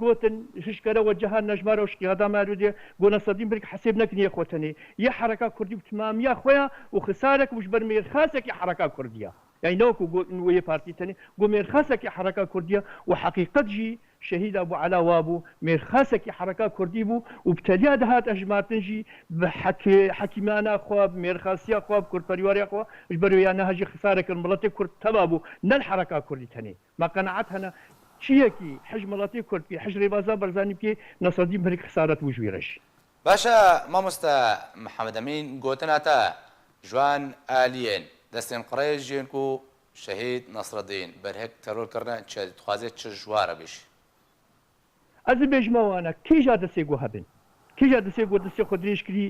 گۆتن هشکەرەوە جەهان نەژمارە و شقیادا مارودێ گۆ نەسەدین برێک حسێب نەکنیە خۆتەنێ یە حرەکە کوردی و تمامیە خۆیە و خسارێک وش بەر مێرخاسێکی حرەکە کوردیە يعني نوكو ويا بارتي تاني قو ميرخاسك حركة كردية وحقيقة جي شهيد أبو علا وابو ميرخاسك حركة كردي بو وبتالي هات أجمار تنجي بحكيمانا خواب ميرخاسيا خواب كرد بريواريا خواب اجبروا يانا هجي خسارك الملاتي كرد تبابو نال حركة كردي تاني ما قناعات هنا شيكي حج ملاتي كرد كي حج ريبازا برزاني كي نصديم بريك خسارة وجويرش باشا مامۆستا محەممەد ئەمین گوتناتە جوان ئالین دەستێن قڕێ ژێنک و شەهید نەسرەدین بەرهێک تەرۆرکردن خوازێت چ ژوارە بێش ئەز بێژمەوانە کێژا دەسێ گۆ هەبن کێژا دەسێ گۆ دەسێ خۆ درێژکردی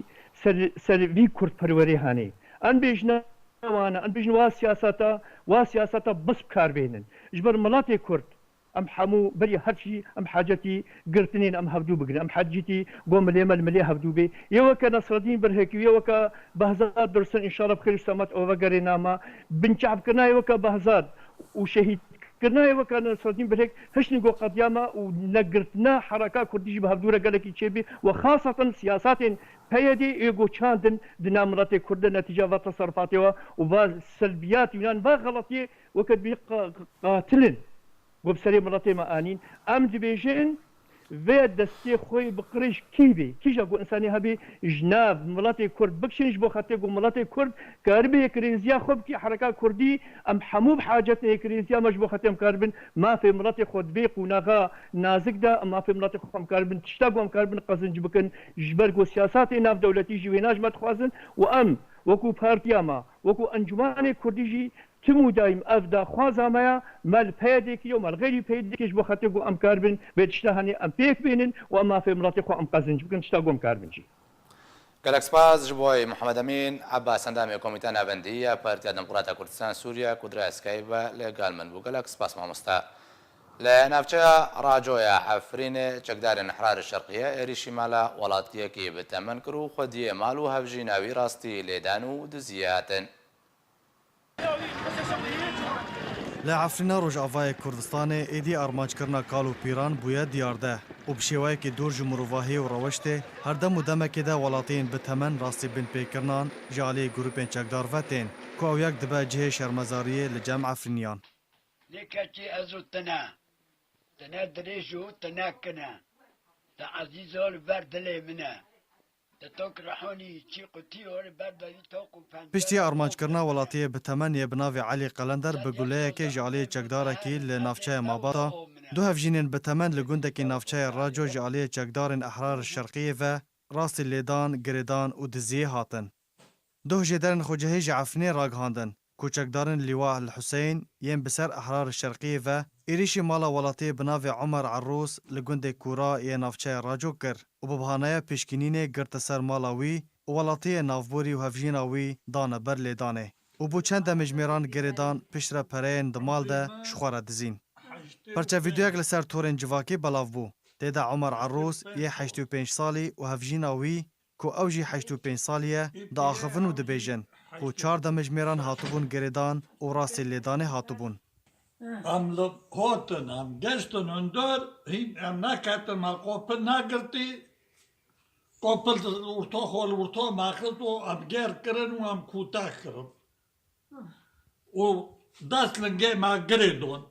سەروی کورد پەروەرێ هانەی ئەم بێژنەوانە ئەم بێژن وا سیاسەتە بەس بکاربێنن ji ber milatê Kurd em hemû berî herçî em hecetî girtinên em hevdû bigrin em hecîtî got milê hevdû bê yê weke Nesredîn birhekî yê weke Behzad Dursun înşallah bi xêr û selamet ew vegerê nama binçavkirina yê weke Behzad û şehîdkirina yê weke Nesredîn birhek hişnî got qediyama û negirtina hereka Kurdî jî bi hevdû re gelekî çêbî we xasatan siyasatên peyedê ê got çandin di nav miletê Kurd de netîca ve teserrufatê we û va selbiyat yan va xeletiyê weke bî qatilin گوب سری ملتی ما آنین ام دبیجن و دستی خوی بقریش کی بی کیجا گو انسانی هبی جناب ملتی کرد بکشنش بو خاطر گو ملتی کرد کاربی کریزیا خوب کی حرکت کردی ام حموب حاجت کریزیا مجبو خاطر کاربن ما فی ملتی خود بی قوناغا نازک دا ما فی ملتی خود کاربن تشتاگو ام کاربن قزنج بکن جبر گو سیاسات ناف دولتی جویناج مت خوازن و ام وکو پارتیاما وکو انجمان کردی جی تمو دايم افدا خوازامايا مال بيديكي ومال غيري بيديكيش بو خاطر ام كاربن بيتشتهاني ام بيك بينن واما في مراتي خو ام قازنج بكن تشتاغو ام كاربن جي گەلەک سپاس ji بۆی محەممەد ئەمین عەباس ئەندامی کۆمیتە ناوەندیە پارتیا دموکراتە کوردستان سووریا کودرا سکایبە لەگەڵ من بوو گەلەک سپاس مامۆستا لە ناوچەیە ڕاجۆیە حەفرینێ چەکدارێن حرار شەرقیە عێریشی ماڵە وڵاتیەکی بتەمەن کرد و خودیە ماڵ و هەڤژی ناوی ڕاستی لێدان و دزیاتن لا عفرنا روجاوای کردستان ایدی آرمانجکرنا کالو پیران بویا دیارده و بشیوایی که دور جمروواهی و روشته هر دم و دمه که ده ولاتین بتمن راستی بین پیکرنان جالی گروپین چکدار وطین که او یک دبه جه شرمزاریه لجمع عفرینیان لکتی ازو تنا دریجو تنا کنا تا عزیزو لبردلی منه پشتی آرمانجکرنا ولاتی بتمنی بناوی علی قلندر بگوله که جالی چکداره کی لنافچه ماباتا دو هفجینین بتمن لگونده نافچه راجو جالی چکدارن احرار شرقیه و راست لیدان گریدان و دزیه هاتن دو جدرن خوجهی جعفنی راگهاندن کوچکدارن لیواه الحسین یم بسر احرار شرقیه و ایریشی مالا ولاتی بناوی عمر عروس لگونده کورا یه نافچه راجو کر و ببهانه پیشکینین گرت سر مالاوی و ولاتی نافبوری و هفجیناوی دانه بر لیدانه و بو چند مجمیران گریدان پشتر پرین دمال ده شخوار دزین پرچه ویدیویک لسر تورین جواکی بلاو بو دیده عمر عروس یه 85 سالی و هفجیناوی کو اوجی 85 سالیه دا آخفن و دبیجن و 4 مجمیران هاتوبون گریدان و راست لیدانه هاتوبون ام هاتن ام گشتن اندر ام نکتن ما قوپل نگرتی قوپل ورطا خوال ورطا ماخلت و ام گر کرن و ام کوتاه کرن و دست لنگه ما گریدون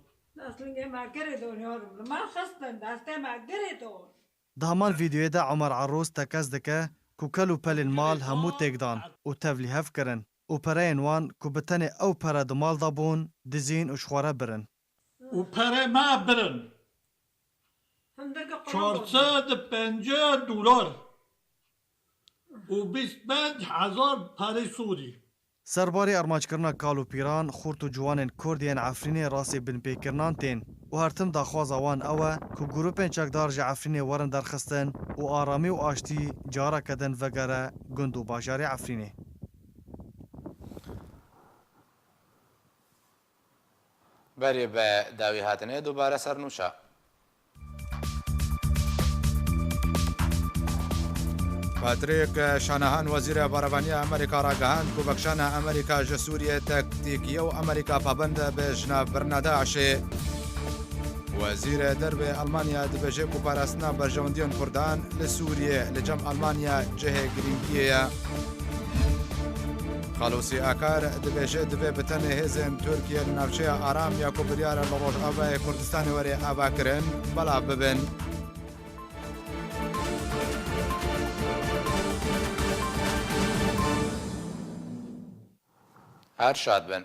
ما خستن دسته ما گریدون ده همان ویدیوی ده عمر عروس تکز دکه کو کلو پل المال همو تگدان و تفلی هف کرن و پرین وان کو بتنه او پره دمال دابون دزین و شخواره برن و پره ما برن 450 دلار و 25,000 پره سوری سرباری ارمانجکرنا کالو پیران خورت و جوانین کردین عفرین راسی بن پیکرنان تین و هرتم داخواز آوان اوه که گروپین چکدار جا عفرین ورن درخستن و آرامی و آشتی جارا کدن وگره گند و باجاری عفرینه بەری بە داوی هاتنێ دووبارە سەرنووشە پاتریک شانەهان وەزیرە بەڕەوانیە ئەمریکا ڕاگەهاند و بەکشانە ئەمریکا ژە سووریە تەکتیکیە و ئەمریکا پابەندە بە ژناڤبردنە داعشێ وەزیرە دەربێ ئەڵمانیا دەبێژێ و پاراستنا بەرژەوەندیان کوردان لە سووریە لە جەم ئەڵمانیا جهێ گرنگیەیە. خەلوسی ئاکار دەبێژێ دەبێ بتەنێ هێزن تورکیە لە ناوچەیە ئارام یا کۆبریارە لە ڕۆژئاوای کوردستانی وەرێ ئاواکردن بەڵاو ببن. هەر شاد بن.